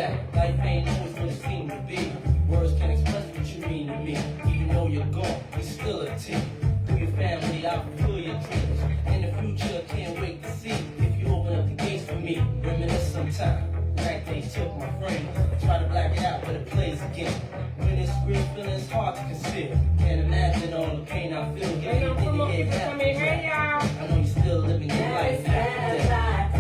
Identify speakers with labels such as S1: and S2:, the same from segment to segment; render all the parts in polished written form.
S1: that life ain't always what it seems to be. Words can't express what you mean to me. Even though you're gone, we still a team. Through your family, I'll fulfill your dreams. In the future, can't wait to see if you open up the gates for me. Reminisce sometime. Night they took my frame. Try to black it out, but it plays again. When it's real, feeling's hard to conceal. Can't imagine all the pain I feel. Everything you gave back. I know you're still living your life after death.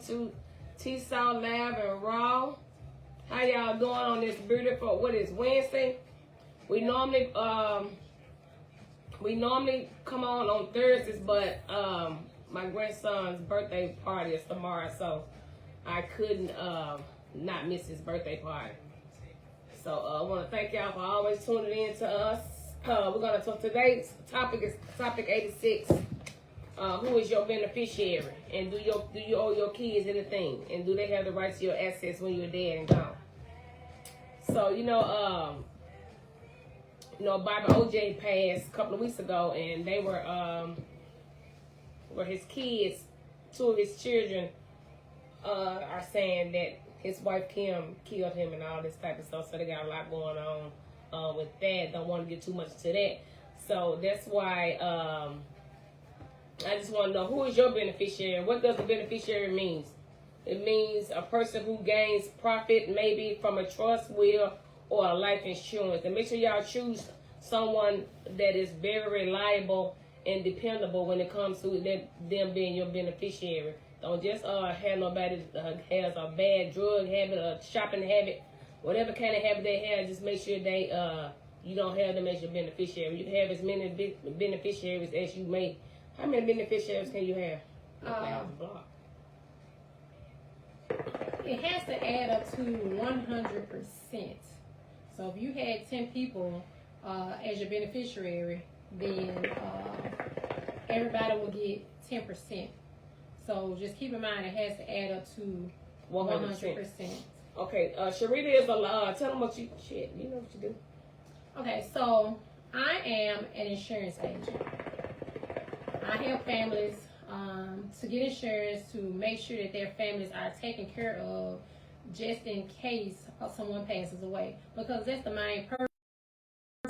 S2: To T-Saw Lab and Raw. How y'all doing on this beautiful, what is Wednesday? We normally come on Thursdays, but my grandson's birthday party is tomorrow, so I couldn't not miss his birthday party. So I want to thank y'all for always tuning in to us. We're gonna talk, today's topic is topic 86. Who is your beneficiary? And do you owe your kids anything? And do they have the right to your assets when you're dead and gone? So Bobby OJ passed a couple of weeks ago, and they were his kids, two of his children are saying that his wife Kim killed him and all this type of stuff. So they got a lot going on with that. Don't want to get too much to that. So that's why I just want to know, who is your beneficiary? What does a beneficiary mean? It means a person who gains profit maybe from a trust, will, or a life insurance. And make sure y'all choose someone that is very reliable and dependable when it comes to them being your beneficiary. Don't just have nobody has a bad drug habit, a shopping habit, whatever kind of habit they have. Just make sure they you don't have them as your beneficiary. You can have as many beneficiaries as you may. How many beneficiaries can you have?
S3: It has to add up to 100%. So if you had 10 people as your beneficiary, then everybody will get 10%. So just keep in mind, it has to add up to 100%.
S2: Okay, Sharita is tell them what you know what you do.
S3: Okay, so I am an insurance agent. I help families to get insurance to make sure that their families are taken care of just in case someone passes away. Because that's the main purpose,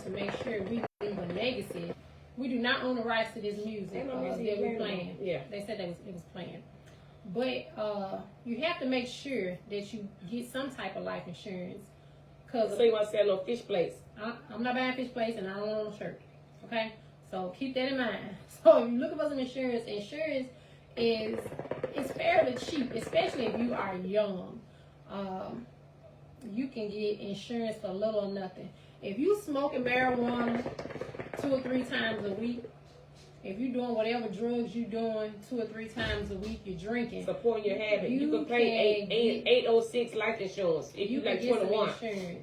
S3: to make sure we leave a legacy. We do not own the rights to this music that we're playing.
S2: Yeah.
S3: They said it was playing. But you have to make sure that you get some type of life insurance.
S2: So you want to sell no fish plates?
S3: I'm not buying fish plates, and I don't own a shirt. Okay? So keep that in mind. So if you're looking for some insurance, is fairly cheap, especially if you are young. You can get insurance for little or nothing. If you smoking marijuana 2 or 3 times a week, if you're doing whatever drugs you're doing 2 or 3 times a week, you're drinking.
S2: Supporting your habit. You can pay 806 life insurance if you like 21.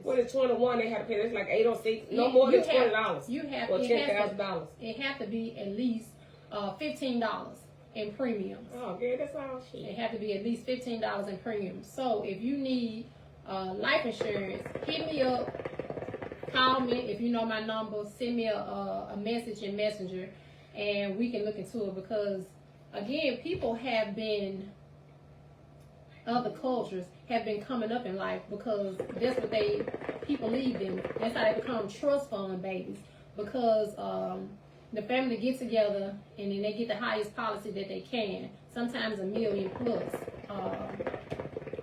S2: What is 21? They have to pay. That's like 806. No more than $20.
S3: You have
S2: or $10,000.
S3: It have to be at least $15 in premiums.
S2: Oh, yeah, that's all shit.
S3: It have to be at least $15 in premiums. So if you need life insurance, hit me up. Call me if you know my number. Send me a message in Messenger, and we can look into it. Because again, people have been, other cultures have been coming up in life because that's what people leave them. That's how they become trust fund babies, because the family get together and then they get the highest policy that they can, sometimes $1 million plus.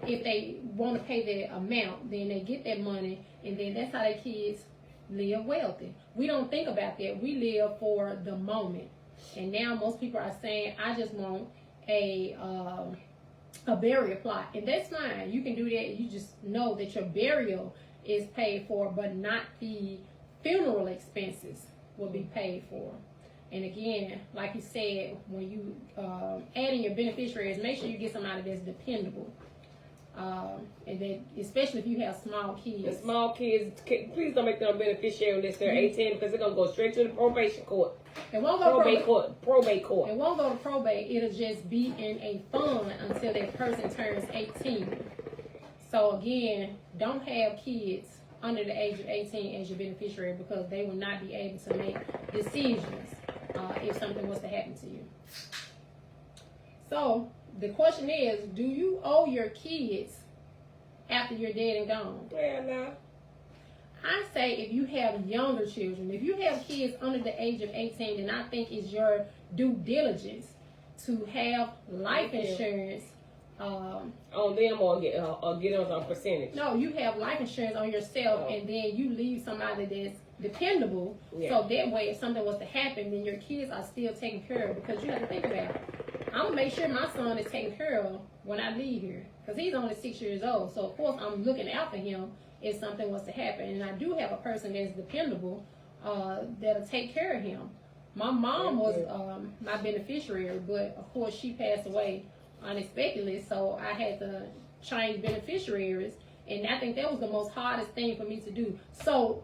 S3: If they want to pay their amount, then they get that money, and then that's how their kids live wealthy. We don't think about that. We live for the moment. And now most people are saying, I just want a burial plot. And that's fine. You can do that. You just know that your burial is paid for, but not the funeral expenses will be paid for. And again, like you said, when you add in your beneficiaries, make sure you get somebody that's dependable. And then, especially if you have small kids.
S2: The small kids, please don't make them a beneficiary unless they're 18, because they're going to go straight to the probation court.
S3: It won't go
S2: probate court. Probate court.
S3: It won't go to probate. It'll just be in a fund until that person turns 18. So again, don't have kids under the age of 18 as your beneficiary, because they will not be able to make decisions if something was to happen to you. So the question is, do you owe your kids after you're dead and gone?
S2: Well, no.
S3: I say if you have younger children, if you have kids under the age of 18, then I think it's your due diligence to have life insurance.
S2: On them or get them on a percentage.
S3: No, you have life insurance on yourself, and then you leave somebody that's dependable. So that way, if something was to happen, then your kids are still taken care of. Because you have to think about it. I'm gonna make sure my son is taken care of when I leave here, because he's only 6 years old. So of course I'm looking out for him if something was to happen. And I do have a person that's dependable that'll take care of him. My mom was my beneficiary, but of course she passed away unexpectedly, so I had to change beneficiaries, and I think that was the most hardest thing for me to do. So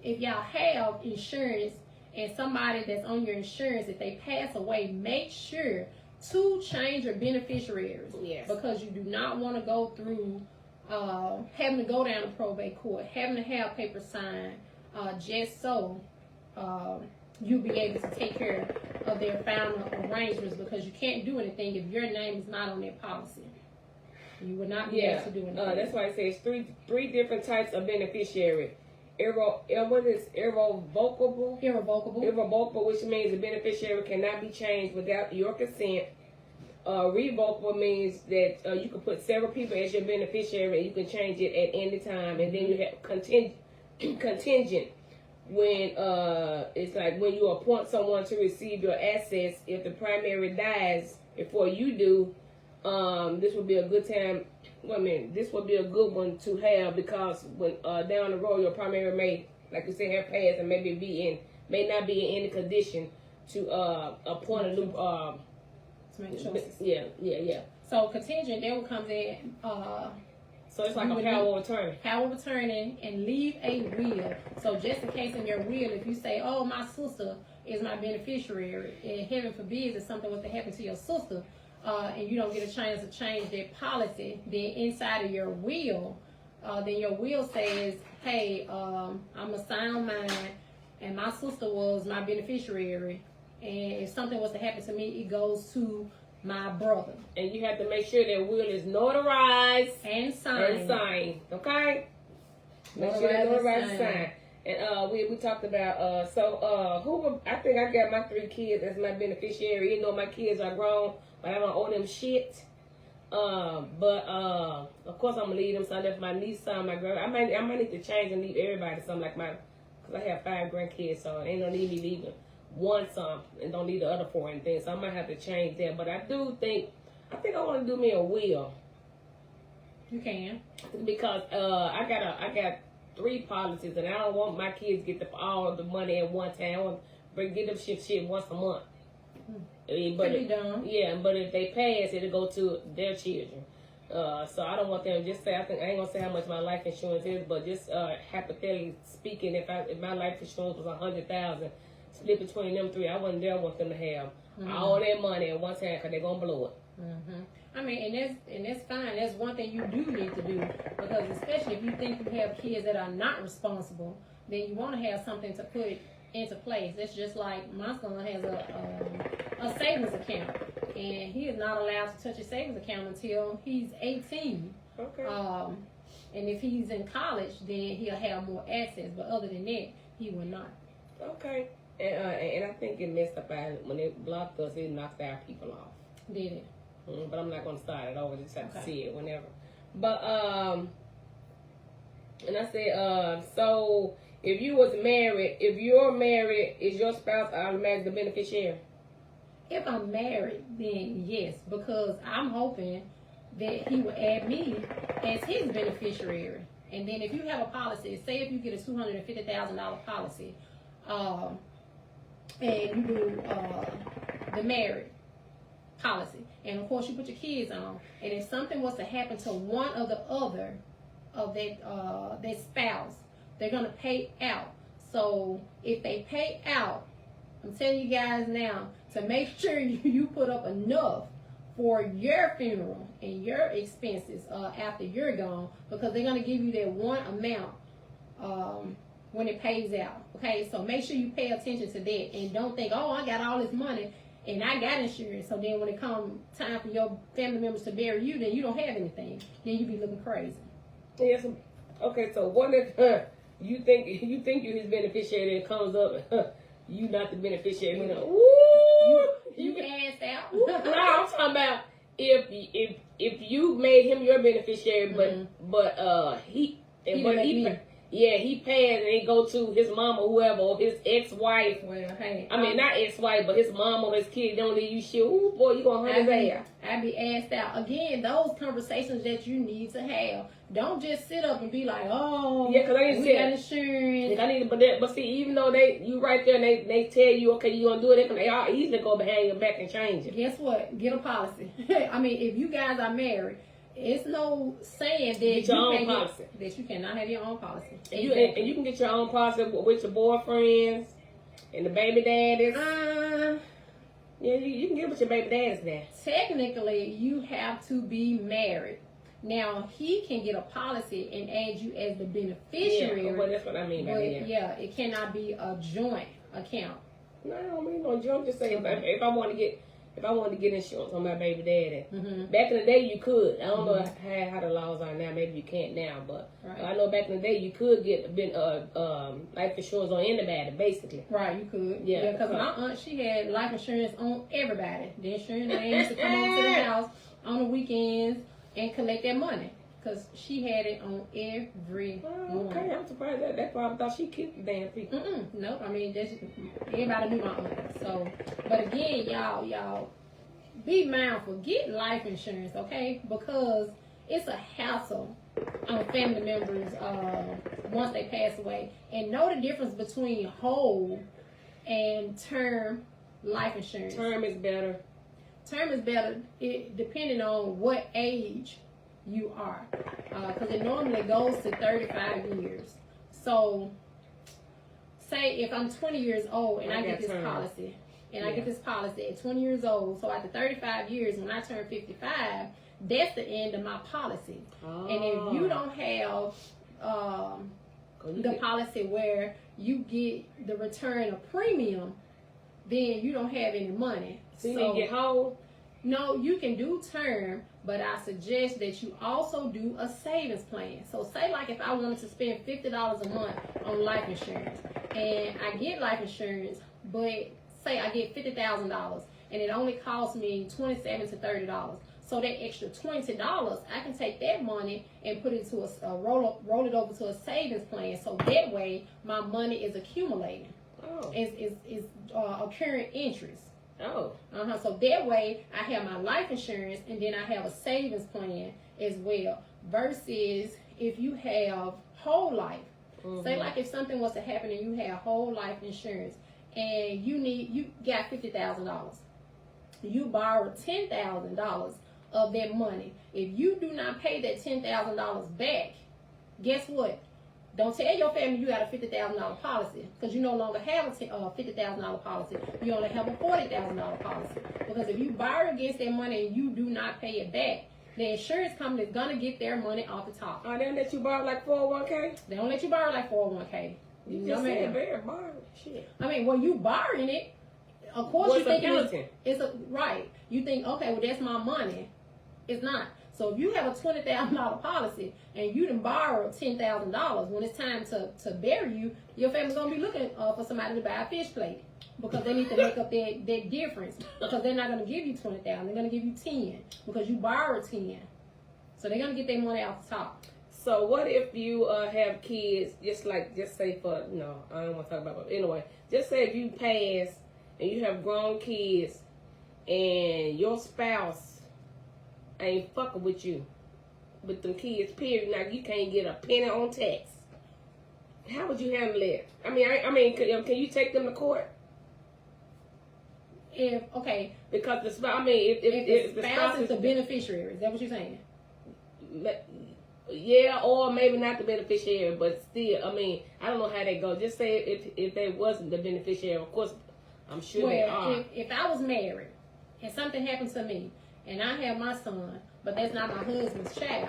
S3: if y'all have insurance and somebody that's on your insurance, if they pass away, make sure to change your beneficiaries.
S2: Yes.
S3: Because you do not want to go through having to go down to probate court, having to have papers signed, just so you'll be able to take care of their final arrangements, because you can't do anything if your name is not on their policy. You would not be able to do anything.
S2: That's why it says three different types of beneficiary. What is irrevocable? Irrevocable, which means the beneficiary cannot be changed without your consent. Revocable means that you can put several people as your beneficiary and you can change it at any time. And then you have contingent, when it's like when you appoint someone to receive your assets. If the primary dies before you do, this would be a good time. This would be a good one to have, because when down the road your primary may, like you said, have passed and may not be in any condition to appoint a new
S3: to make choices.
S2: Yeah.
S3: So contingent, that would come in.
S2: So it's like a power of attorney.
S3: Power of attorney, and leave a will. So just in case in your will, if you say, oh, my sister is my beneficiary, and heaven forbid if something was to happen to your sister, and you don't get a chance to change that policy, then inside of your will, then your will says, hey, I'm a sound mind, and my sister was my beneficiary, and if something was to happen to me, it goes to my brother. And
S2: you have to make sure that will is notarized
S3: and signed.
S2: Okay? Make sure that notarized and signed. And we talked about I think I got my 3 kids as my beneficiary. You know, my kids are grown, but I don't owe them shit. But of course I'm gonna leave them. So I left my niece, son, my girl. I might need to change and leave everybody something, like because I have 5 grandkids, so it ain't no need me leaving one son and don't leave the other 4 and things. So I might have to change that. But I think I want to do me a will.
S3: You can,
S2: because I got 3 policies, and I don't want my kids to get all the money at one time. I want to get them shit once a month. But if they pass, it'll go to their children. So I don't want them just say. I ain't gonna say how much my life insurance is, but just hypothetically speaking, if my life insurance was $100,000, split between them 3, I wouldn't dare want them to have all their money at one time, because they're gonna blow it.
S3: I mean, and that's fine. That's one thing you do need to do, because especially if you think you have kids that are not responsible, then you want to have something to put into place. It's just like my son has a savings account, and he is not allowed to touch a savings account until he's 18.
S2: Okay.
S3: And if he's in college, then he'll have more access. But other than that, he will not.
S2: Okay. And I think it messed up when they blocked us. It knocked our people off.
S3: Did it?
S2: But I'm not going to start it over. Just have to see it whenever. But and I said, so if you're married, is your spouse automatically the beneficiary?
S3: If I'm married, then yes, because I'm hoping that he will add me as his beneficiary. And then if you have a policy, say if you get a $250,000 policy, and you do the married policy, and of course you put your kids on, and if something was to happen to one or the other of their spouse, they're gonna pay out. So if they pay out, I'm telling you guys now to make sure you put up enough for your funeral and your expenses after you're gone, because they're gonna give you that one amount when it pays out. Okay, so make sure you pay attention to that, and don't think, oh, I got all this money and I got insurance, so then when it comes time for your family members to bury you, then you don't have anything. Then you be looking crazy.
S2: Yes. Okay, so what if you think you're his beneficiary, and it comes up you not the beneficiary? You know,
S3: you asked out.
S2: No, I'm talking about if you made him your beneficiary, but he passed and it go to his mom or whoever, or his ex-wife.
S3: Well, hey,
S2: I mean, not ex-wife, but his mom or his kid don't leave you shit. Ooh, boy, you gonna hunt his ass.
S3: I be asked out. Again, those conversations that you need to have. Don't just sit up and be like, oh,
S2: yeah, because I didn't
S3: we got insurance.
S2: I need, but see, even though you right there and they tell you, okay, you gonna do it, they all easily go behind your back and change it.
S3: Guess what? Get a policy. I mean, if you guys are married, it's no saying that you cannot have your own policy.
S2: And you can get your own policy with your boyfriends and the baby daddies. Yeah, you can get it with your baby daddies now.
S3: Technically, you have to be married. Now, he can get a policy and add you as the beneficiary.
S2: Yeah, well, that's what I mean by that.
S3: Yeah, it cannot be a joint account.
S2: No, I don't mean no joint. Just saying, if I want to get insurance on my baby daddy, back in the day you could. I don't know how the laws are now. Maybe you can't now, but I know back in the day you could get life insurance on anybody, basically.
S3: Right, you could.
S2: Yeah,
S3: because my aunt, she had life insurance on everybody. The insurance man used to come over to the house on the weekends and collect their money, because she had it on everyone.
S2: Okay, I'm surprised that's why I thought she kicked the damn people.
S3: Nope. I mean, everybody knew my aunt. So, but again, y'all be mindful. Get life insurance, okay? Because it's a hassle on family members once they pass away. And know the difference between whole and term life insurance.
S2: Term is better.
S3: Term is better depending on what age you are, because it normally goes to 35 years. So say if I'm 20 years old and I get this policy, I get this policy at 20 years old, so after 35 years, when I turn 55, that's the end of my policy. And if you don't have the policy where you get the return of premium, then you don't have any money.
S2: So you get whole?
S3: No, you can do term, but I suggest that you also do a savings plan. So say like if I wanted to spend $50 a month on life insurance, and I get life insurance, but say I get $50,000 and it only costs me $27 to $30. So that extra $20, I can take that money and put it to roll it over to a savings plan. So that way my money is accumulating. It's accruing interest. So that way I have my life insurance and then I have a savings plan as well. Versus if you have whole life, say like if something was to happen and you have whole life insurance and you got $50,000, you borrow $10,000 of that money. If you do not pay that $10,000 back, guess what? Don't tell your family you got a $50,000 policy, because you no longer have a $50,000 policy. You only have a $40,000 policy. Because if you borrow against that money and you do not pay it back, the insurance company is going to get their money off the top.
S2: They don't let you borrow like 401k?
S3: They don't let you borrow like 401k.
S2: You just said better borrow. Shit.
S3: I mean, when you borrowing it, of course you think right. You think, okay, well that's my money. It's not. So if you have a $20,000 policy and you done borrow $10,000, when it's time to bury you, your family's gonna be looking for somebody to buy a fish plate, because they need to make up that difference, because they're not gonna give you $20,000, they're gonna give you 10 because you borrowed 10. So they're gonna get their money off the top.
S2: So what if you have kids? Just say for I don't want to talk about it. But anyway, just say if you pass and you have grown kids and your spouse ain't fucking with you, with them kids, period. Now you can't get a penny on tax. How would you handle it? I mean, can you take them to court?
S3: Because
S2: the spouse, I mean,
S3: if the spouse is the beneficiary, is that what you're saying?
S2: Yeah, or maybe not the beneficiary, but still, I mean, I don't know how they go. Just say if they wasn't the beneficiary, of course, I'm sure they are.
S3: If I was married and something happened to me and I have my son, but that's not my husband's child,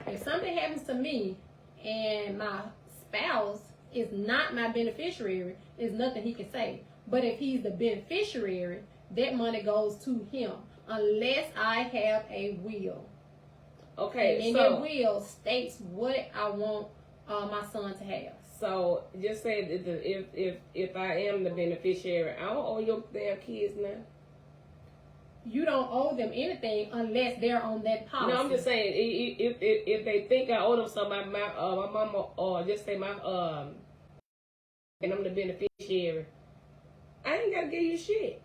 S3: if something happens to me and my spouse is not my beneficiary, there's nothing he can say. But if he's the beneficiary, that money goes to him unless I have a will.
S2: Okay,
S3: and that will states what I want my son to have.
S2: So just say if I am the beneficiary, I don't owe your damn kids now.
S3: You don't owe them anything unless they're on that policy.
S2: No, I'm just saying if they think I owe them something, my mama, or just say my and I'm the beneficiary, I ain't gotta give you shit.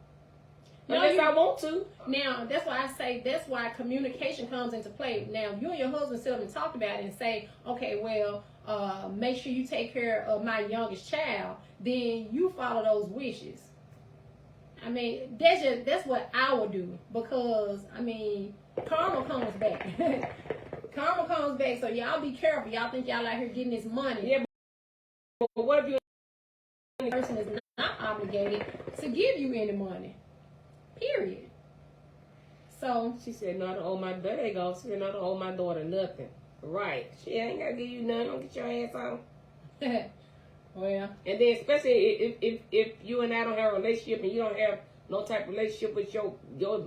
S2: Unless I want to.
S3: Now, that's why I say, that's why communication comes into play. Now, if you and your husband sit up and talk about it and say, okay, well, make sure you take care of my youngest child, then you follow those wishes. I mean, that's what I would do, because, I mean, karma comes back. Karma comes back, so y'all be careful. Y'all think y'all out here getting this money.
S2: Yeah, but what if
S3: the person is not obligated to give you any money? Period. So
S2: she said, "No, I don't owe my daughter." There you go. She said, "No, I don't owe my daughter nothing." Right? She ain't gotta give you nothing. Don't get your ass on.
S3: Well,
S2: and then especially if you and I don't have a relationship and you don't have no type of relationship with your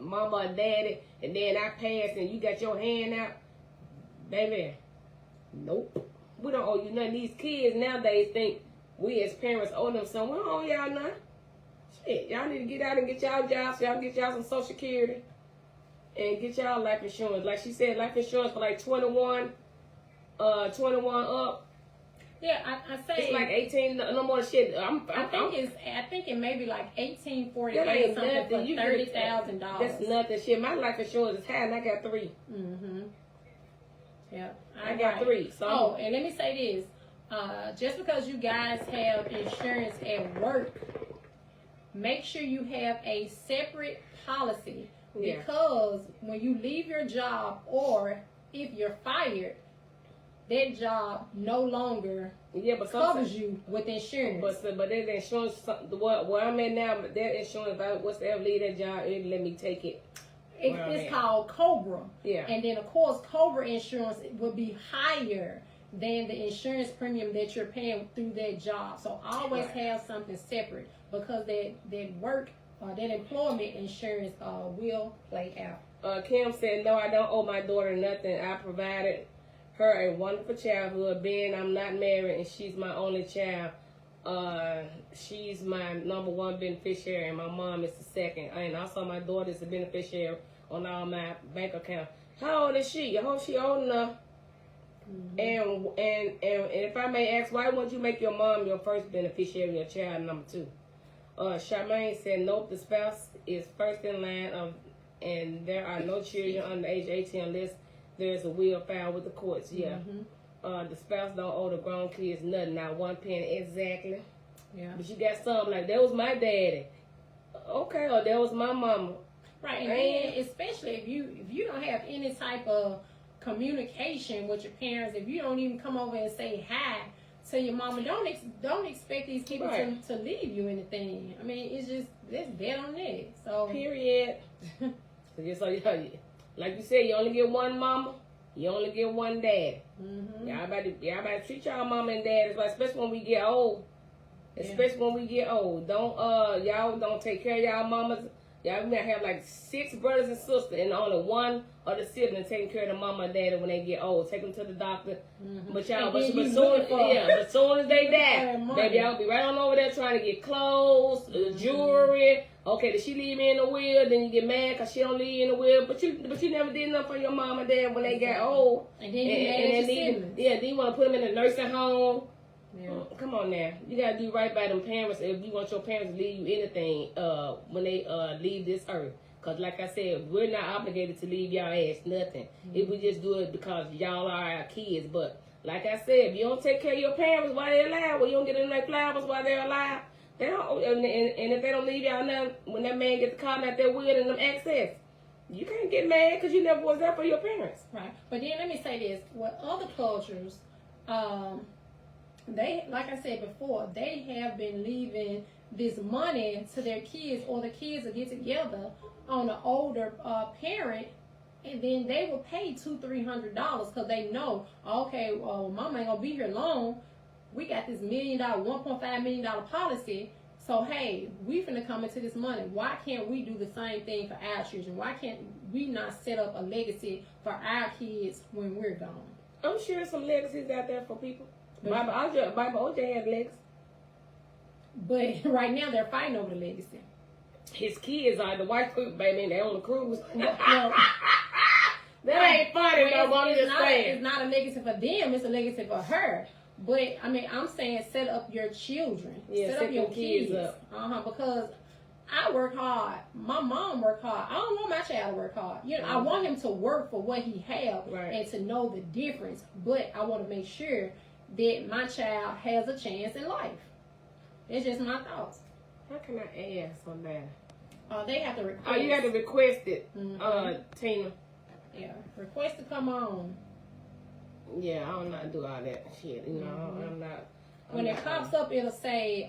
S2: mama or daddy, and then I pass and you got your hand out, baby. Nope. We don't owe you nothing. These kids nowadays think we as parents owe them something. We don't owe y'all nothing. Shit, y'all need to get out and get y'all jobs. Y'all get y'all some Social Security and get y'all life insurance. Like she said, life insurance for like 21 up.
S3: Yeah, I say
S2: it's like 18. No more shit.
S3: I think it may be like 1848 something for $30,000.
S2: That's nothing. Shit, my life insurance is high, and I got 3.
S3: Mhm. Yeah,
S2: I got 3. So
S3: and let me say this: just because you guys have insurance at work, make sure you have a separate policy, because when you leave your job or if you're fired, that job no longer covers you with insurance.
S2: But that insurance, where I'm at now, that insurance, if I was to ever leave that job, it let me take it.
S3: It's called Cobra.
S2: Yeah.
S3: And then, of course, Cobra insurance would be higher than the insurance premium that you're paying through that job. So always have something separate, because that work or that employment insurance will play out.
S2: Kim said, "No, I don't owe my daughter nothing. I provided her a wonderful childhood, being I'm not married and she's my only child. She's my number 1 beneficiary and my mom is the second. And also my daughter is the beneficiary on all my bank accounts." How old is she? I hope she old enough. Mm-hmm. And if I may ask, why wouldn't you make your mom your first beneficiary, your child number 2? Charmaine said, "Nope, the spouse is first in line and there are no children under age 18 unless there's a will filed with the courts." Yeah. Mm-hmm. The spouse don't owe the grown kids nothing, not 1 penny. Exactly.
S3: Yeah.
S2: But you got some like, that was my daddy. Okay, or that was my mama.
S3: Right, and then especially if you don't have any type of communication with your parents, if you don't even come over and say hi to your mama, don't expect these people to leave you anything. I mean, it's just, let's bet on that. So
S2: period. So like you said, you only get one mama, you only get one dad. Mm-hmm. Y'all about to treat y'all mama and dad, especially when we get old. Especially when we get old. Y'all don't take care of y'all mamas. Y'all might have like 6 brothers and sisters, and only one of the siblings taking care of the mama and daddy when they get old. Take them to the doctor. Mm-hmm. But soon as they die, baby, y'all be right on over there trying to get clothes, jewelry. Okay, did she leave me in the will? Then you get mad because she don't leave you in the will. But you never did nothing for your mom and dad when they got old.
S3: And then then
S2: you want to put them in a nursing home. Yeah. Come on now. You got to do right by them parents if you want your parents to leave you anything when they leave this earth. Because like I said, we're not obligated to leave y'all ass nothing. If we just do it because y'all are our kids. But like I said, if you don't take care of your parents while they're alive, or you don't get them their flowers while they're alive, they don't, and if they don't leave y'all nothing, when that man gets caught out there with and them access, you can't get mad because you never was there for your parents.
S3: Right. But then let me say this: with other cultures, they, like I said before, they have been leaving this money to their kids, or the kids will get together on an older parent, and then they will pay $200-300 because they know, okay, well, mama ain't gonna be here long. We got this $1 million, $1.5 million policy. So hey, we finna come into this money. Why can't we do the same thing for our children? Why can't we not set up a legacy for our kids when we're gone?
S2: I'm sure some legacies out there for people. Bible OJ has legacy.
S3: But right now they're fighting over the legacy.
S2: His kids are the white people, baby, and they on the cruise.
S3: Well,
S2: that ain't funny, though, but I'm just saying.
S3: It's not a legacy for them, it's a legacy for her. But, I mean, I'm saying set up your children.
S2: Yeah,
S3: set up your kids
S2: up.
S3: Because I work hard. My mom worked hard. I don't want my child to work hard. You know, I want him to work for what he have and to know the difference. But I want to make sure that my child has a chance in life. It's just my thoughts.
S2: How can I ask on that?
S3: They have to request.
S2: Oh, you have to request it, Tina.
S3: Yeah, request to come on.
S2: Yeah, I don't not do all that shit. You know, I'm not.
S3: When it pops up, it'll say,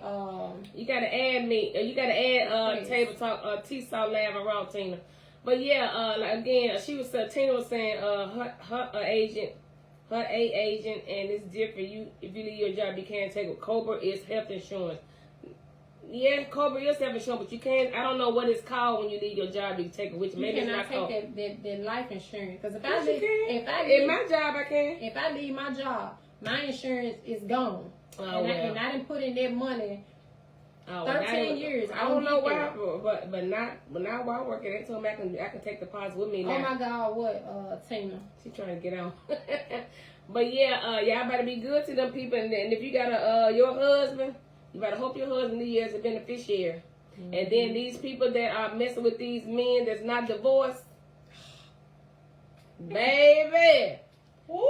S2: you gotta add me. You gotta add Table Talk, T-Saw Lab around Tina. But yeah, like again, Tina was saying, her agent, and it's different. If you leave your job, you can't take it. Cobra is health insurance. Yeah, Cobra is health insurance, but you can't. I don't know what it's called when you leave your job. You take it, which maybe it's not called.
S3: You cannot take that life insurance, because
S2: in my job I can.
S3: If I leave my job, my insurance is gone. I didn't put in that money 13 years.
S2: I don't know why, but not while working. They told me I can take deposits with me now.
S3: Oh my God, what, Tina?
S2: She trying to get on. But yeah, y'all better be good to them people. And if you got your husband, you better hope your husband leave you as a beneficiary. And then these people that are messing with these men that's not divorced, baby, woo,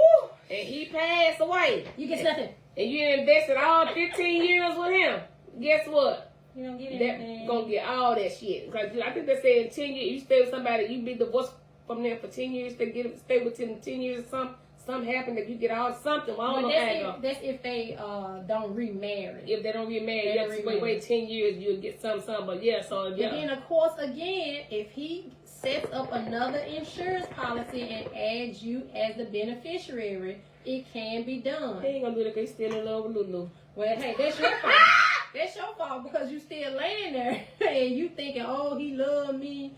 S2: and he passed away.
S3: You get nothing.
S2: And you invested all 15 years with him. Guess what?
S3: You don't get anything.
S2: Gonna get all that shit. Because I think they said in 10 years, you stay with somebody, you be divorced from them for 10 years, stay with 10 years or something happened that you get all something. Well, I don't know.
S3: That's if they don't remarry.
S2: If they don't remarry, you have to wait 10 years, you'll get something. But yeah, so yeah.
S3: But then of course, again, if he sets up another insurance policy and adds you as the beneficiary, it can be done.
S2: He ain't gonna do that because he's still in love with Lulu.
S3: Well, hey, that's your fault. That's your fault because you still laying there and you thinking, oh, he loved me.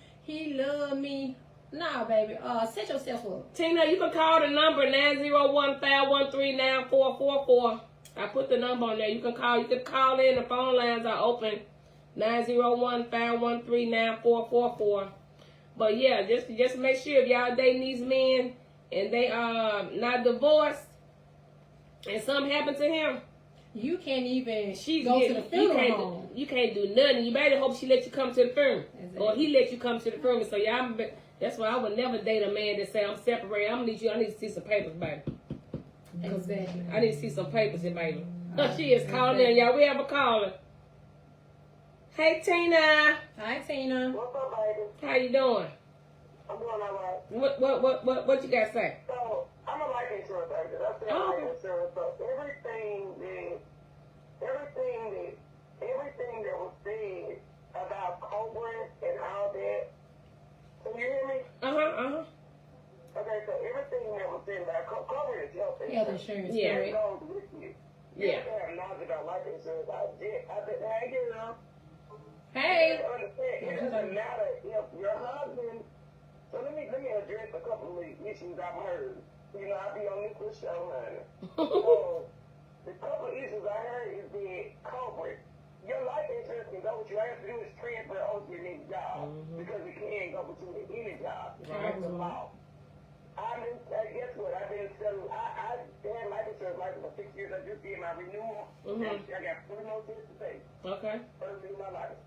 S3: Nah, baby. Set yourself up.
S2: Tina, you can call the number 901-513-9444. I put the number on there. You can call. You can call in. The phone lines are open. 901-513-9444. But yeah, just make sure if y'all dating these men and they are not divorced, and something happened to him,
S3: you can't even go to the funeral home.
S2: You can't do nothing. You better hope she let you come to the funeral, or he let you come to the funeral. So y'all, that's why I would never date a man that say I'm separated. I need to see some papers, baby.
S3: Exactly.
S2: I need to see some papers, baby. She is calling in, y'all. We have a caller. Hey, Tina.
S3: Hi, Tina.
S4: What's up, baby?
S2: How you doing?
S4: I'm doing all right.
S2: What you got to say?
S4: So, I'm a life insurance agent. I sell life insurance. So, everything that was said about Cobra and all that, can you hear me? Okay, so everything that was said about Cobra is health insurance.
S3: Yeah.
S4: It goes with you. You have to have knowledge about life insurance. I said, hey, girl.
S3: Hey.
S4: You understand, it doesn't matter if your husband. So let me address a couple of issues I've heard. You know, I be on this show, honey. So the couple of issues I heard is that Cobra, your life insurance can go with you. All you have to do is transfer over to your next job because it can't go with you to any job. That's the law. Guess what? I've been selling. I had life insurance for 6 years. I just did my renewal. I got 3 more years to pay.
S2: Okay.
S4: First in my life.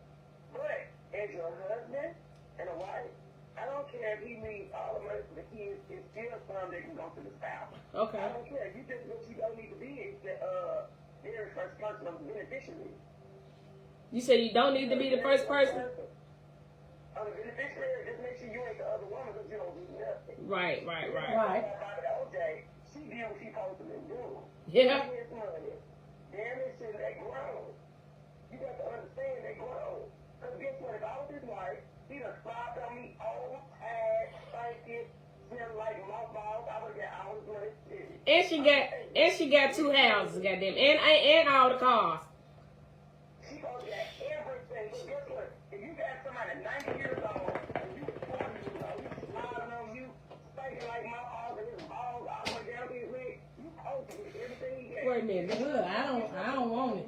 S4: But as your husband, and a wife, I don't care if he leaves all the money for the kids, it's still some that can go to the spouse.
S2: Okay.
S4: I don't care. What you don't need to be is the very first person of the beneficiary.
S2: You said you don't need to be the first person?
S4: On the beneficiary, just make sure you ain't the other woman because you don't do nothing.
S2: Right.
S3: Right.
S4: OJ, she did what she supposed to do.
S2: Yeah.
S4: His money. Damn it, shit, they grown. You got to understand they grown. Because guess what? If I was his wife, he done slopped on me all tired, stinking, smelling like mothballs. I would have got all his money.
S2: And she got 2 houses, goddamn, and all the cars.
S4: She supposed to get everything. But guess what? If you got somebody 90 years old and you 40 years old, you smiling on you, stinking like mothballs and his balls all the way down to his leg, you supposed to get everything he got.
S2: Wait a minute.
S3: Look, I don't want it.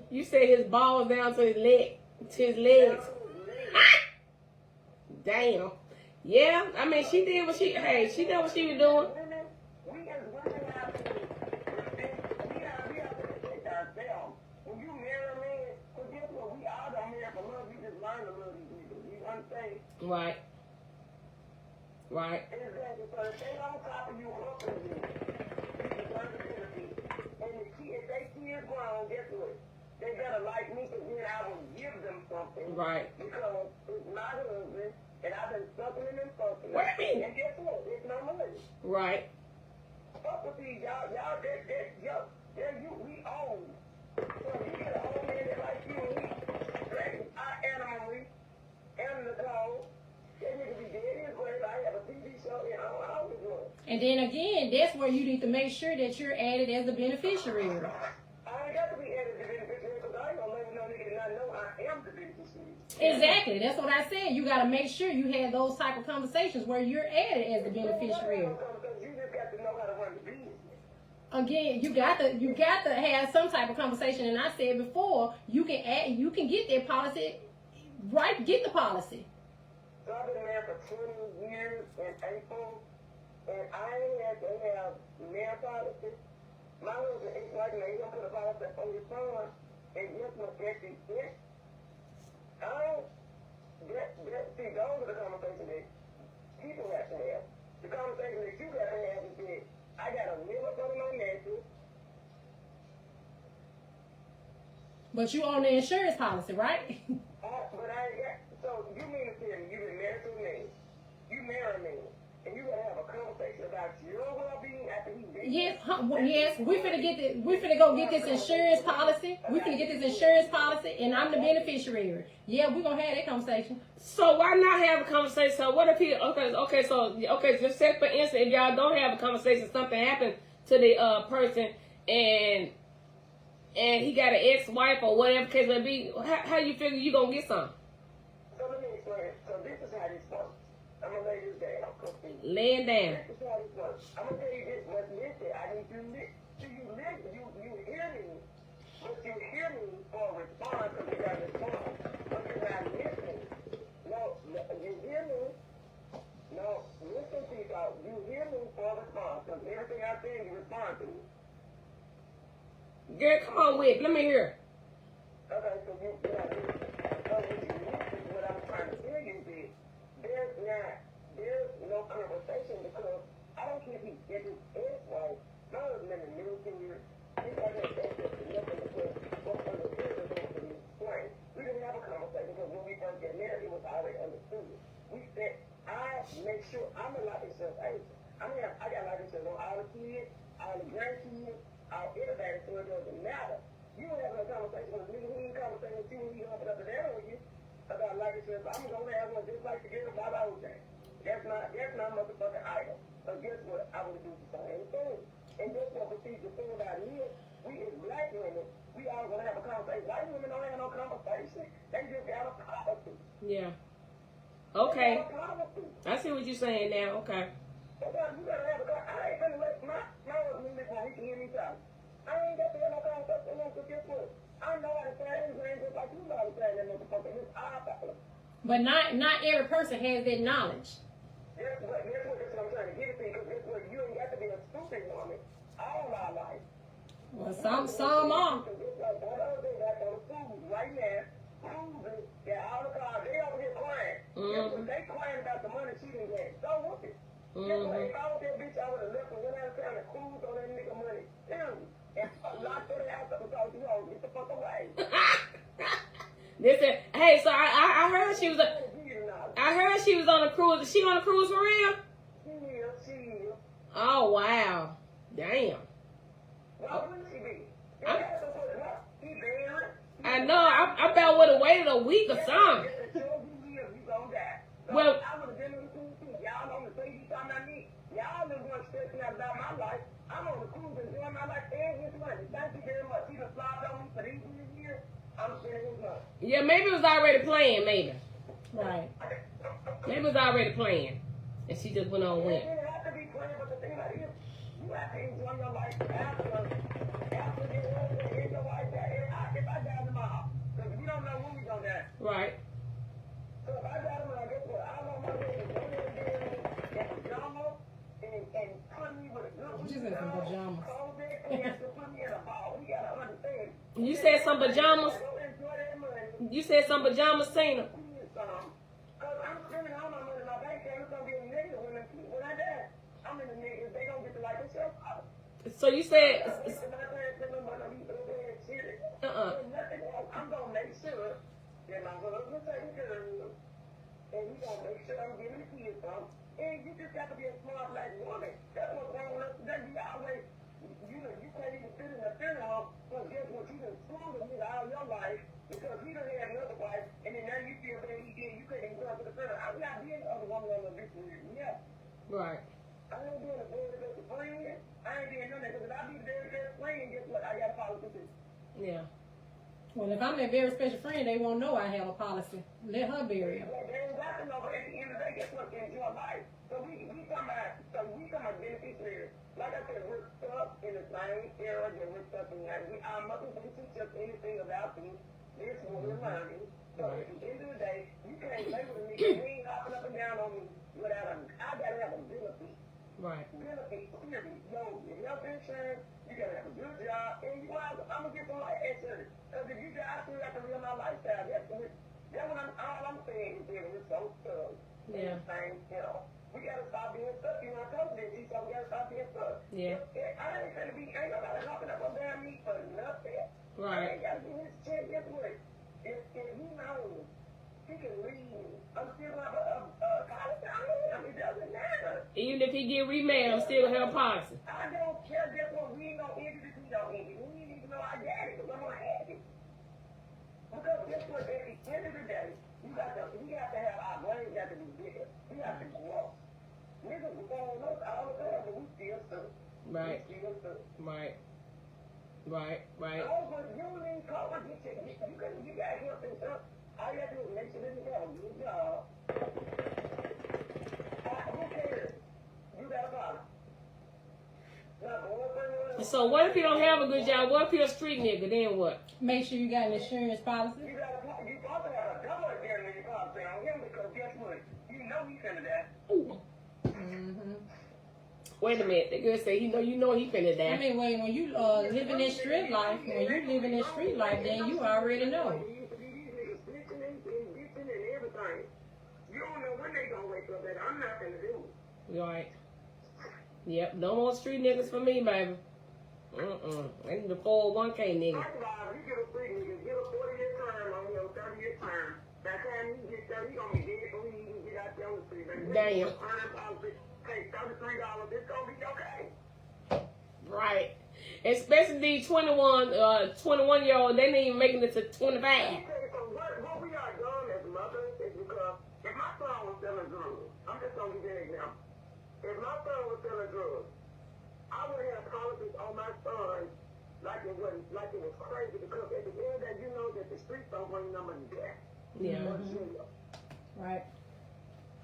S2: You said his balls down to his legs. Damn. Yeah, I mean, she did what she did what she was doing.
S4: We as women have to protect ourselves. When you marry a man, because guess what? We all don't marry for love. We just learn to love these people. You understand?
S2: Right.
S4: Exactly. So if they on top of you, helping you, you deserve the benefit. And if they kids grown, guess what? They better like me because then I will give them something.
S2: Right.
S4: Because it's my husband, and I've been sucking him and fucking him.
S2: What do you mean?
S4: And guess what? It's no money.
S2: Right.
S4: Fuck with these y'all, we own. So if you get a old man that like you and he dragging our animally, and the cold, that nigga be dead in his grave. I have a TV show and I always want.
S3: And then again, that's where you need to make sure that you're added as the beneficiary.
S4: I ain't got to be added to beneficiary because I ain't gonna let no nigga not know I am the beneficiary.
S3: Exactly. That's what I said. You got to make sure you have those type of conversations where you're added as the beneficiary.
S4: You just got to know how to run the business.
S3: Again, you got to have some type of conversation. And I said before, you can get that policy, right? Get the policy.
S4: So I've been married for 20 years in April, and I ain't had to have marriage policy. My husband ain't like me. He gonna put a policy on your son, and guess what? That's it. See, those are the conversations that people have to have. The conversation that you got to have is that I got to live up under my mattress.
S3: But you own the insurance policy, right?
S4: But I ain't got. So you mean to tell me you been married to a man, you marry me, and you got to have a conversation about your well-being after he did?
S3: Yes, yes. We finna go get this insurance policy. We finna get this insurance policy, and I'm the beneficiary. Yeah, we gonna have that conversation.
S2: So why not have a conversation? So what if he okay, just say for instance, if y'all don't have a conversation, something happened to the person and he got an ex-wife or whatever case may be, how you figure you gonna get some?
S4: So let me explain. So this is how this works. I'm gonna lay this down.
S2: Laying down.
S4: This is how this works. I'm gonna tell you this, but listen, I need you to listen. So you listen, you hear me, but you hear me for a response because you got to respond. But you're not listening. No, you hear me. No, listen to yourself. You hear me for a response because everything I say, you respond to me.
S2: Girl, come on with. Let me hear.
S4: Okay, so you know, so when you listen, what I'm trying to tell you is there's no conversation because I don't care if he's his ex-wife. My husband in the military, he's got no access to nothing because what's understood is going to be explained. We didn't have a conversation because when we first got married, it was already understood. We said, I make sure I'm a life insurance agent. I got life insurance on all the kids, all the grandkids, all everybody, so it doesn't matter. You don't have no conversation with me. He ain't conversation with you when he up and down with you about life insurance. I'm gonna have one just like the girl about OJ. That's not motherfucking idol. So guess what? I would do the same thing. And guess what? The thing about it is, we as black women, we all gonna have a conversation. White women don't have no conversation. They just got a policy.
S2: Yeah. Okay. I see what you're saying now. Okay.
S4: Sometimes you gotta have a conversation. I ain't gonna let my husband listen when he can hear me talk. I ain't got to have no conversation with him because guess what? I know how to say anything just like you know how to say that motherfucker. It's our problem.
S3: But not every person has that knowledge.
S4: That's what I'm trying to get it to you because guess what? You ain't got to be a stupid woman all our life.
S3: Well, some are.
S4: Like one other thing that's on the food right now, proving that all the cars, they over here crying. Guess what? they crying about the money she didn't get. So what? Guess what? If I was that bitch, I would have left and went out of town and cruised on that nigga money. And locked her ass up and told you, oh, get the fuck away.
S2: They said, hey, so I heard she was I heard she was on a cruise. Is she on a cruise for real?
S4: She is.
S2: Oh wow. Damn.
S4: Why wouldn't she be?
S2: I know. I about would have waited a week or something. Well,
S4: I would have been on the cruise too. Y'all on the same time I need. Y'all the ones stressing out about my life. I'm on the cruise enjoying my life and his money. Thank you very much. He done slobbed on me for these years. I'm spending his money.
S2: yeah, maybe it was already planned, maybe.
S3: Right.
S2: Maybe it was already planned. And she just went on
S4: It
S2: went.
S4: didn't have to be planned, but the thing about it is, you have to enjoy your life after you enjoy your life. If I die tomorrow, because we don't know when we gonna die.
S2: Right.
S4: So if I die tomorrow, guess what? I want my way to go in there in pajamas and put me with a good
S3: She said some pajamas.
S4: cold bed, and you have to put me in a ball. We gotta understand.
S2: You said some pajamas.
S4: Go enjoy that money.
S2: You said some pajamas, Tina.
S4: Because I'm spending all my money in my bank account. It's going to be a negative when I die. I'm in the negative. They don't get to like the show.
S2: So you said,
S4: I'm going to make sure that my husband taking care of, and we going to make sure I'm giving the kids some. And you just got to be a smart black woman. That's what's wrong with us today. We always, you can't even sit in the funeral, but guess what? You done screwed with me all your life because he done had another wife, and then now you feel bad he did. You couldn't even go to the funeral. I'm not being the other woman on the victory. Yeah.
S2: right.
S4: I ain't being a very best friend. I ain't being none of that. Because if I be the very best friend, guess what? I got a policy too.
S2: Yeah.
S3: Well, if I'm that very special friend, they won't know I have a policy. Let her bury him.
S4: Well, they ain't got to know, but at the end of the day, guess what? Enjoy life. So we talking about beneficiaries. Like I said, we're stuck in the same era that we're stuck in. Like our mothers didn't teach us anything about this. This is what we're learning. So at the end of the day, you can't label me. You ain't hopping up and down on me without I gotta have a benefit.
S2: Right.
S4: Benefit, period. Yo, your health insurance, you gotta have a good job, and you I'm gonna get some life insurance. Because if you die, I still have to live my lifestyle. That's what all I'm saying is that we're so stuck.
S2: Yeah.
S4: We gotta stop being stuck. You know, I told you that, so we gotta stop being stuck.
S2: Yeah.
S4: I ain't nobody knocking up a damn me for nothing.
S2: Right.
S4: I ain't gotta do his check. Guess what? If he knows he can leave me, I'm still gonna have a policy on him. It doesn't matter.
S2: Even if he get remade, I'm still gonna have a policy.
S4: I don't care. Guess what? We ain't gonna end it if we don't end it. We ain't even know I got it, because I'm gonna have it. Because guess what? At the end of the day, we have to have our brains got to be bigger. We have to grow. Niggas be throwing us all the time, but we still stuck.
S2: Right.
S4: We still stuck.
S2: Right. Right. Right.
S4: Oh, but you need coverage. You got help and stuff. All you have to do is make sure that you have a good job. Who cares? You got a problem.
S2: So what if you don't have a good job? What if you're a street nigga? Then what?
S3: Make sure you got an insurance policy.
S4: You probably have a double identity policy on him because guess what? You know he's finna die.
S2: Wait a minute. The girl say you know he finna die.
S3: I mean, when you living that street life, then you already know.
S4: You don't know when they gonna wake up that I'm not gonna do.
S2: Right. Yep. No more street niggas for me, baby. I need the 401k nigga.
S4: First of all, you get a free nigga, get a 40-year term on your 30-year term. By the time you get there, you gonna be dead before you even get out there on the street.
S2: Damn.
S4: Pay $33, it's gonna be okay.
S2: Right. Especially these 21-year-old, they ain't even making it to 25.
S4: Okay, so what we are doing as mothers is because if my son was selling drugs, I'm just gonna give you an example. If my son was selling drugs, I would have policies on my son like it was crazy because at the end of the day, you know that the streets don't bring no money back.
S2: Yeah.
S3: Right.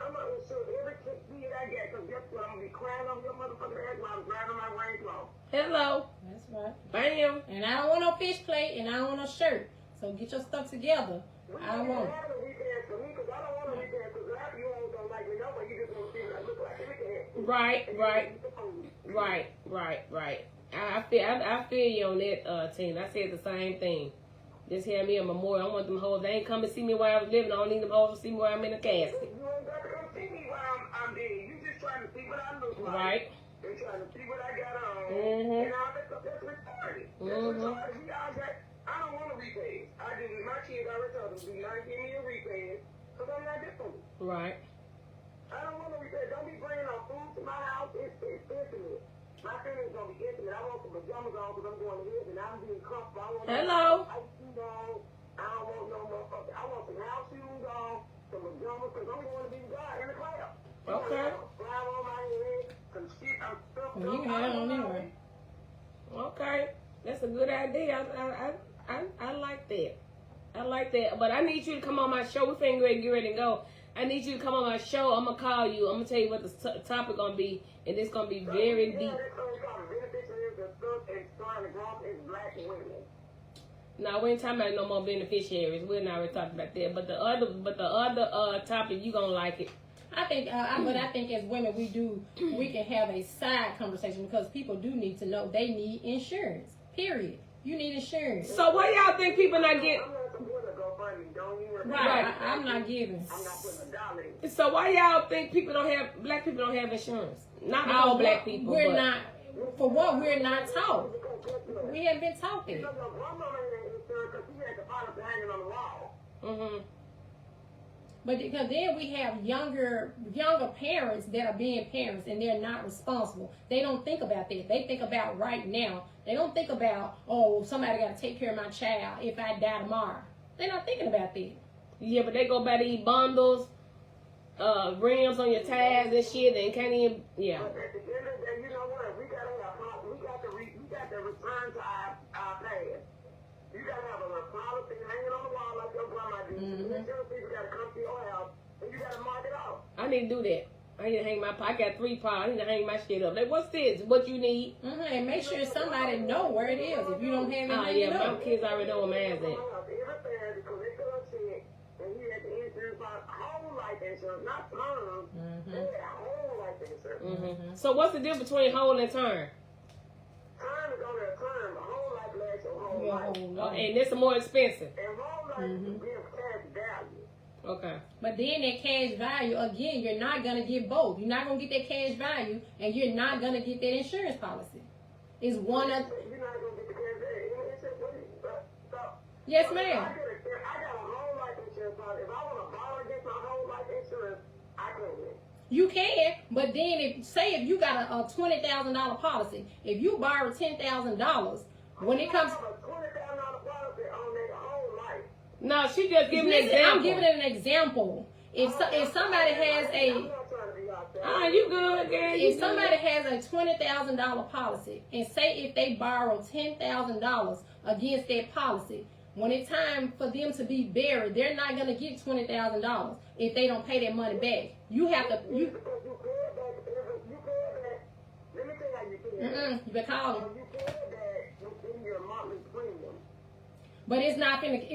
S4: I'm not even sure every kid I get, because guess what? I'm gonna be crying on your motherfucking ass while I'm driving my Range Rover.
S2: Hello.
S3: That's right.
S2: Bam.
S3: And I don't want no fish plate, and I don't want no shirt. So get your stuff together. I don't want it.
S4: I don't want a weekend for me, because I don't want a weekend, because a lot of you all don't like me, no, but you just want to see me look like a weekend.
S2: Right. I feel you on that, Tina. I said the same thing. Just have me a memorial. I want them hoes. They ain't come to see me while I was living. I don't need them hoes to see me while I'm in a casket.
S4: You ain't got to come see me while I'm dead. You just trying to see what I look like.
S2: Right.
S4: They trying to see what I got on.
S2: Mm-hmm.
S4: And all that stuff, that's retarded. That's
S2: Mm-hmm.
S4: retarded. We all got, I don't want to repay. I did, my kids already told them, do not give me a repay, because I'm not different.
S2: Right.
S4: I don't want to repay. Don't be bringing no food to my house. It's intimate. My family's going to be intimate. I want some pajamas on because I'm going to live and I'm being comfortable. I want
S2: Hello.
S4: ice shoes on. I don't want no motherfucker. I want some house shoes on, some pajamas because I'm going to be God in the cloud.
S2: Okay.
S4: Flower on my head, some shit, I'm stuff.
S3: Well, you can have it on anyway.
S2: Okay. That's a good idea. I like that. I like that. But I need you to come on my show. We finna get ready to go. I need you to come on my show. I'm going to call you. I'm going to tell you what the topic going to be. And it's going to be very deep. No, we ain't talking about no more beneficiaries. We're not already talking about that. But the other topic, you going to like it.
S3: I think, but I think as women, we can have a side conversation because people do need to know they need insurance. Period. You need insurance.
S2: So why y'all think people not getting...
S3: Right. I'm not giving.
S2: So why y'all think black people don't have insurance? Not all black people.
S3: We're not. For what? We're not taught. We haven't been taught it.
S2: Mm-hmm.
S3: But because then we have younger parents that are being parents and they're not responsible. They don't think about that. They think about right now. They don't think about, oh, somebody got to take care of my child if I die tomorrow. They're not thinking about that.
S2: Yeah, but they go by these bundles, rims on your tires and shit, and can't even, yeah.
S4: But at the end of the day, you know what? We got to return to our past. You got to have a policy hanging on the wall like your grandma did.
S3: Mm-hmm.
S4: People got to come to your house, and you got to mark it off.
S2: I need to do that. I need to hang I got 3 pods. I need to hang my shit up. Like, what's this? What you need?
S3: Mm-hmm. And make sure somebody know where it is. If you don't have it,
S2: Oh, yeah, my kids already know where mine's at.
S4: Not term, whole life insurance.
S2: Mm-hmm. So what's the difference between whole and term?
S4: Term is only a term. A whole life lasts your whole life.
S2: And this is more expensive.
S4: And whole life gives cash value.
S2: Okay.
S3: But then that cash value, again, you're not going to get both. You're not going to get that cash value, and you're not going to get that insurance policy. It's one of...
S4: You're not going to get the cash value.
S3: Yes, ma'am.
S4: I got a whole life insurance policy. If I want to borrow against my whole life insurance, I can.
S3: You can, but then if you got a $20,000 policy, if you borrow $10,000, when it comes...
S4: I have a $20,000 policy on their whole life.
S2: No, she just giving an example.
S3: I'm giving it an example. If somebody has a...
S2: You good, girl.
S3: If somebody has a $20,000 policy, and say if they borrow $10,000 against that policy, when it's time for them to be buried, they're not going to get $20,000 if they don't pay that money back. You have to...
S4: You pay it back. Let me tell you how you pay it back.
S3: You been calling.
S4: You pay it back within your monthly premium.
S3: But it's not going to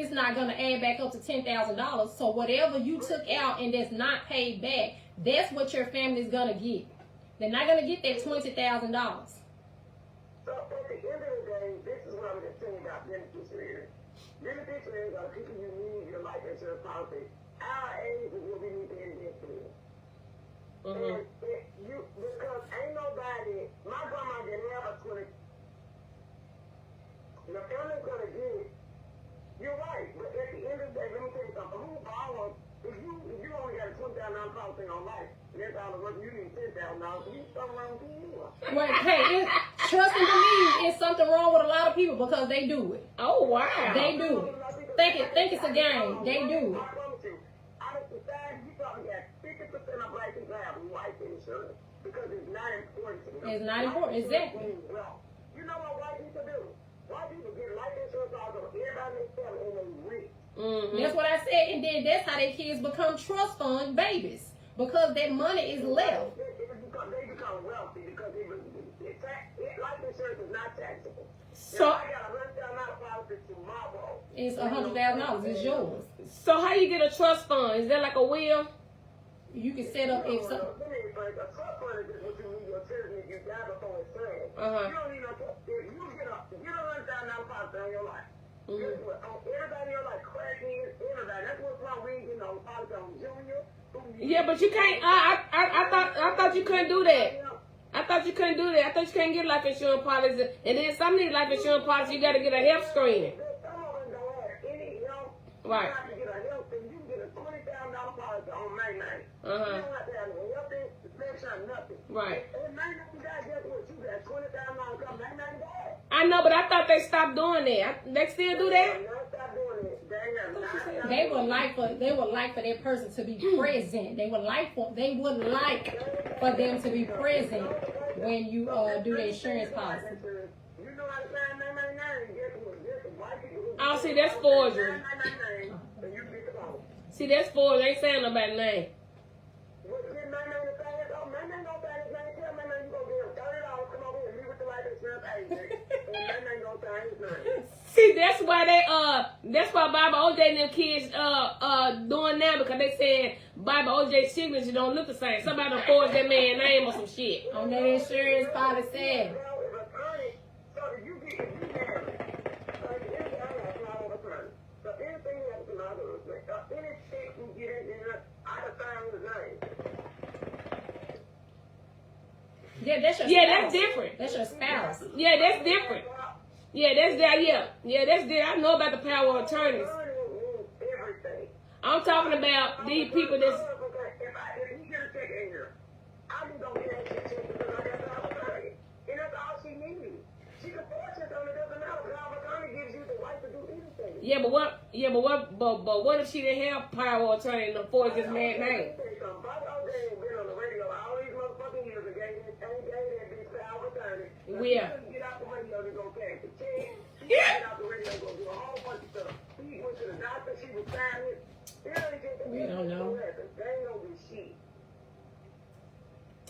S3: add back up to $10,000. So whatever you took out and that's not paid back, that's what your family's going to get. They're not going to get that $20,000.
S4: So at the end of the day, this is what I'm going to tell you about beneficiaries. Beneficiaries are people you need your life insurance policy. Our age is what we need to invest in. And because ain't nobody, my grandma didn't have a 20. The family's going to get it. You're right, but at the end of the day, let me tell you something. Who borrows, if you only got a $20,000 policy on life, that's all the work, you need $10,000, you something wrong with you.
S3: Well, hey, trust and believe it's something wrong with a lot of people because they do it.
S2: Oh, wow.
S3: They do it. Think it's a game. They do it.
S4: I promise you, out of society, you probably got 50% of black people have life insurance because it's not important to them.
S3: It's not important, exactly.
S4: You know what white people do? White people get life insurance all over everybody in their family and they rich.
S3: That's what I said, and then that's how their kids become trust fund babies because that money is left.
S4: They become wealthy because life insurance is not taxable.
S2: So
S4: I got $100,000 policy tomorrow.
S3: It's $100,000. It's yours.
S2: So how you get a trust fund? Is that like a will?
S3: You can set up if some.
S4: A trust fund is just what you need your children if you die before it's time.
S2: Uh-huh.
S4: You don't need no trust. If you get a $100,000 policy on your life, Guess what? Everybody else like crackheads, everybody. That's what's wrong. We ain't getting no policy on Junior.
S2: Yeah, but you can't. I thought you couldn't do that. I thought you couldn't do that. I thought you couldn't get life insurance policy. And then some of these life insurance policies, you got to get a health screening.
S4: Some of them don't have any help.
S2: Right.
S4: You have to get a health thing. You can get a $20,000 policy on May 9th.
S2: Uh-huh.
S4: You don't have to have no health inspection, nothing.
S2: Right.
S4: And May 9th, guess what? You got $20,000 come May 9th.
S2: I know, but I thought they stopped doing that. They still do that?
S3: They would like for that person to be present. They would like for them to be present when you do the insurance policy.
S2: Oh, see, that's forgery. See, that's forgery. They ain't saying nobody's name. See, that's why Bobby OJ and them kids doing now, because they saying Bobby OJ's signature don't look the same. Somebody done forged that man's name or some shit.
S3: On that insurance policy. Yeah, that's your spouse.
S2: Yeah, that's different.
S3: That's your spouse.
S2: Yeah, that's different. Yeah, that's that. Yeah, that's different. I know about the power of attorneys. I'm talking about these people that's. Yeah, but what if she didn't have power of attorney and forged this man's name? Yeah.
S3: We don't know.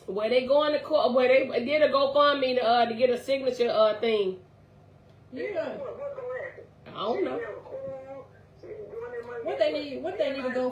S2: Where they going to court? Where they did a GoFundMe to get a signature thing?
S3: Yeah.
S2: I don't know.
S3: What they need to go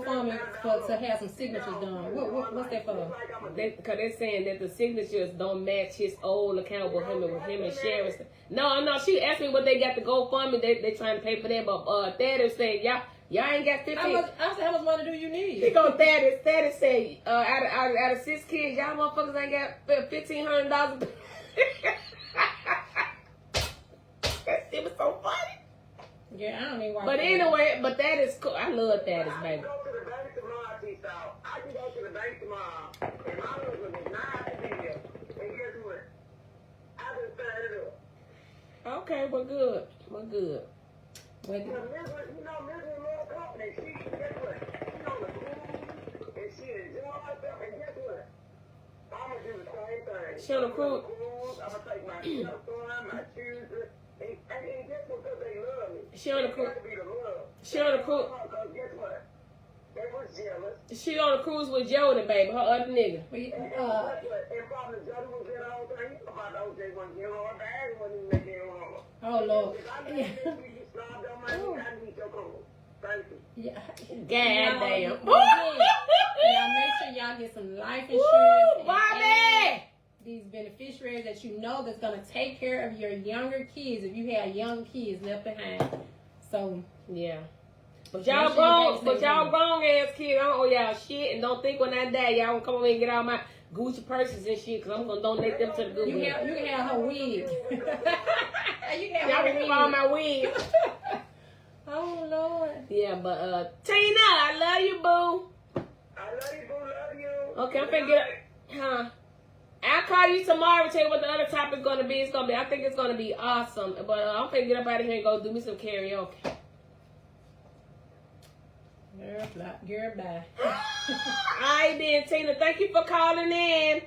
S3: for to have some signatures done. What's that for?
S2: Because they're saying that the signatures don't match his old account with him and Sharon. No. She asked me what they got to go for me. They trying to pay for that, but Thaddeus said y'all ain't got 15.
S3: I said, how much money do you need?
S2: He go Thaddeus said out of 6 kids, y'all motherfuckers ain't got $1,500. That shit was so funny.
S3: Yeah, I don't even watch.
S2: But anyway, but that is cool. I love Thaddeus, baby.
S4: I can go to the bank tomorrow, T-Sal. I can go to the bank tomorrow, and my husband is not to be here. And guess what? I just signed it up.
S2: Okay, we're good.
S3: Wait.
S4: You know, Mrs. Love Company, guess what? She on the cruise, and she enjoy herself, and guess what? I'm going to do the same thing.
S2: She on the cruise?
S4: I'm going to take my son, my children, and guess what? Because they love me.
S2: She on the cruise. She on the cruise.
S4: Guess what? They was jealous.
S2: She on the cruise with Jody, baby, her other nigga.
S4: And probably Jody was in the whole thing. About OJ wasn't getting on her bag, and wasn't even making it on her.
S3: Oh Lord.
S4: If I need you slobbed on my knee, I need your clothes. Thank you.
S3: Yeah.
S2: God damn.
S3: Y'all make sure y'all get some life insurance.
S2: Woo, Bobby!
S3: These beneficiaries that you know that's gonna take care of your younger kids if you have young kids left behind. So
S2: yeah. But y'all grown ass kids, I don't owe y'all shit, and don't think when I die y'all gonna come over and get all my Gucci purses and shit, because I'm gonna donate them to the good.
S3: You can have her wig. You can
S2: y'all can have all my wigs.
S3: Oh Lord.
S2: Yeah, but Tina, I love you, boo.
S4: I love you, boo. Love you.
S2: Okay, I'm finna get I'll call you tomorrow and tell you what the other topic's gonna be. I think it's gonna be awesome. But I'm finna get up out of here and go do me some karaoke.
S3: Girl, bye.
S2: Alright then, Tina. Thank you for calling in.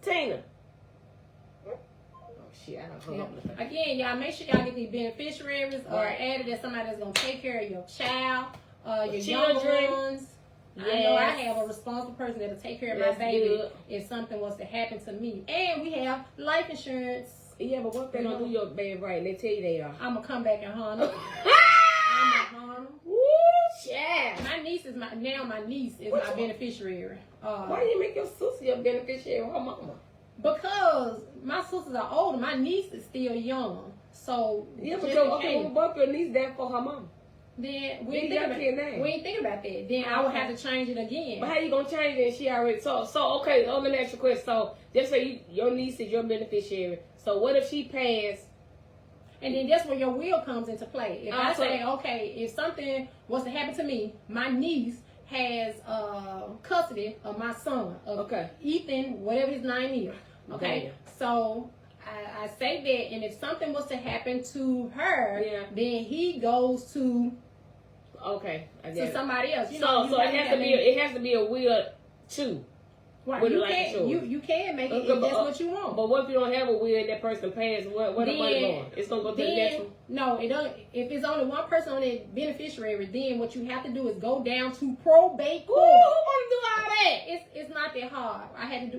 S2: Tina. Oh shit, I don't know.
S3: Again, y'all make sure y'all get these beneficiaries or added as somebody that's gonna take care of your child, your children. Ones. Yes. I know I have a responsible person that'll take care of my baby if something was to happen to me. And we have life insurance.
S2: Yeah, but what if they don't do your baby right and they tell you they are?
S3: I'm gonna come back and harm them. I'm gonna harm them.
S2: Woo, yeah.
S3: My niece is my niece is my beneficiary.
S2: Why do you make your sister your beneficiary or her mama?
S3: Because my sisters are older. My niece is still young. So
S2: Yeah, but
S3: just
S2: your,
S3: in
S2: okay,
S3: case,
S2: well, both your niece there for her mom.
S3: then
S2: We ain't thinking
S3: about that. Then I would have to change it again.
S2: But how you gonna change it? She already so okay. Let me ask you a question. So just say your niece is your beneficiary. So what if she passed?
S3: And then that's where your will comes into play. If I
S2: Also-
S3: say, okay, if something was to happen to me, my niece has custody of my son, of
S2: Okay.
S3: Ethan, whatever his name is. Okay,
S2: Damn.
S3: so I say that, and if something was to happen to her,
S2: Yeah.
S3: then he goes to
S2: Okay, I
S3: to
S2: get it.
S3: somebody else.
S2: So
S3: you
S2: it has to be a will too.
S3: right.
S2: with
S3: You
S2: the life
S3: can
S2: insurance.
S3: you can make it
S2: Okay,
S3: if that's what you want.
S2: But what if you don't have a will and that person passed? What the money going? It's gonna go to the next one.
S3: No, it don't. If it's only one person on that beneficiary, then what you have to do is go down to probate
S2: Who
S3: court.
S2: wanna do all that?
S3: It's not that hard.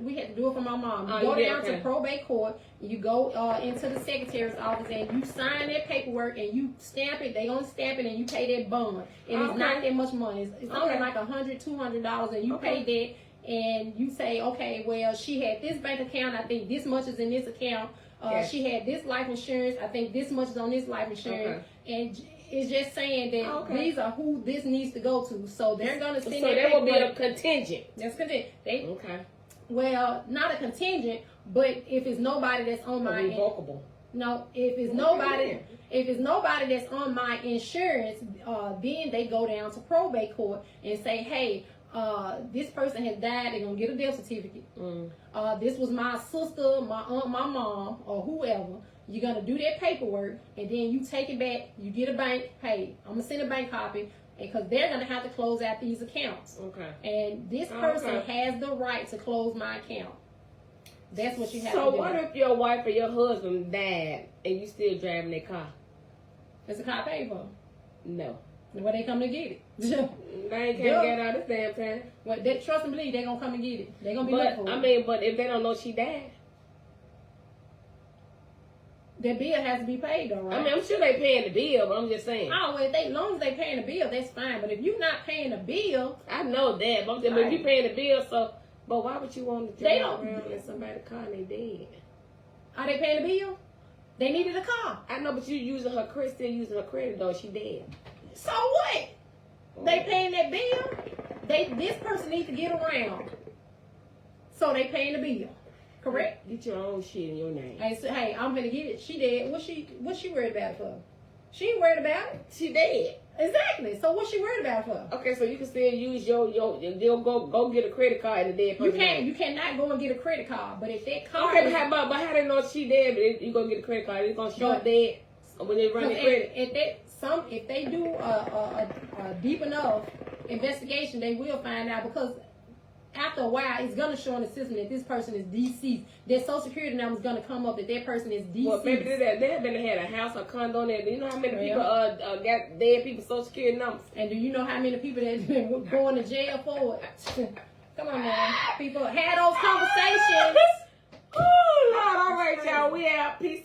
S3: We had to do it for my mom. You
S2: Oh,
S3: go
S2: yeah,
S3: down
S2: okay.
S3: to probate court. You go into the secretary's office and you sign that paperwork and you stamp it. They gonna stamp it and you pay that bond. And it's
S2: Okay.
S3: not that much money. It's only
S2: Okay.
S3: like $100, $200, and you
S2: Okay.
S3: pay that. And you say, okay, well, she had this bank account. I think this much is in this account.
S2: Yes.
S3: She had this life insurance. I think this much is on this life insurance. And it's just saying that
S2: Okay.
S3: these are who this needs to go to. So they're gonna
S2: So
S3: send
S2: there will be a
S3: paperwork.
S2: contingent.
S3: That's contingent.
S2: Okay.
S3: Well, not a contingent, but if it's nobody that's on my
S2: Revocable.
S3: no, if it's nobody that's on my insurance, then they go down to probate court and say, hey, this person has died. They're gonna get a death certificate. This was my sister, my aunt, my mom, or whoever. You're gonna do that paperwork, and then you take it back. You get a bank. Hey, I'm gonna send a bank copy, because they're gonna have to close out these accounts.
S2: Okay.
S3: And this person has the right to close my account. That's what you have to do.
S2: So what if your wife or your husband died and you still driving their car?
S3: Is the car paid for?
S2: No.
S3: Well, they come to get it.
S2: They ain't can't get out this damn time.
S3: Well, they trust and believe they're gonna come and get it. They're gonna be
S2: But
S3: looking for it.
S2: I mean, but if they don't know she died,
S3: That bill has to be paid though, right?
S2: I mean, I'm sure they paying the bill, but I'm just saying.
S3: Oh, well, as long as they paying the bill, that's fine. But if you're not paying the bill,
S2: I know that, but I'm saying, if you paying the bill, so. But why would you want to
S3: They
S2: drive
S3: don't-
S2: around in somebody's car and they dead?
S3: are they paying the bill? They needed a car.
S2: I know, but you using her credit, still using her credit though. She dead.
S3: So what? They paying that bill. This person needs to get around. So they paying the bill. Correct?
S2: Get your own shit in your name.
S3: Hey, I'm gonna get it. She dead. What's she worried about it for? She ain't worried about it.
S2: She dead.
S3: Exactly. So what's she worried about it for?
S2: Okay, so you can still use you'll go get a credit card in the dead person.
S3: You cannot go and get a credit card. But if that card
S2: Okay, but how they know she dead? But you gonna get a credit card? It's gonna show up dead when they run the credit.
S3: If they do a deep enough investigation, they will find out, because after a while, it's gonna show in the system that this person is deceased. Their social security number is gonna come up that person is deceased.
S2: Well, maybe they have been had a house or condo there. Do you know how many people got dead people's social security numbers?
S3: And do you know how many people that's been going to jail for it? Come on, man. People had those conversations.
S2: Oh, Lord, all right, y'all. We out. Peace.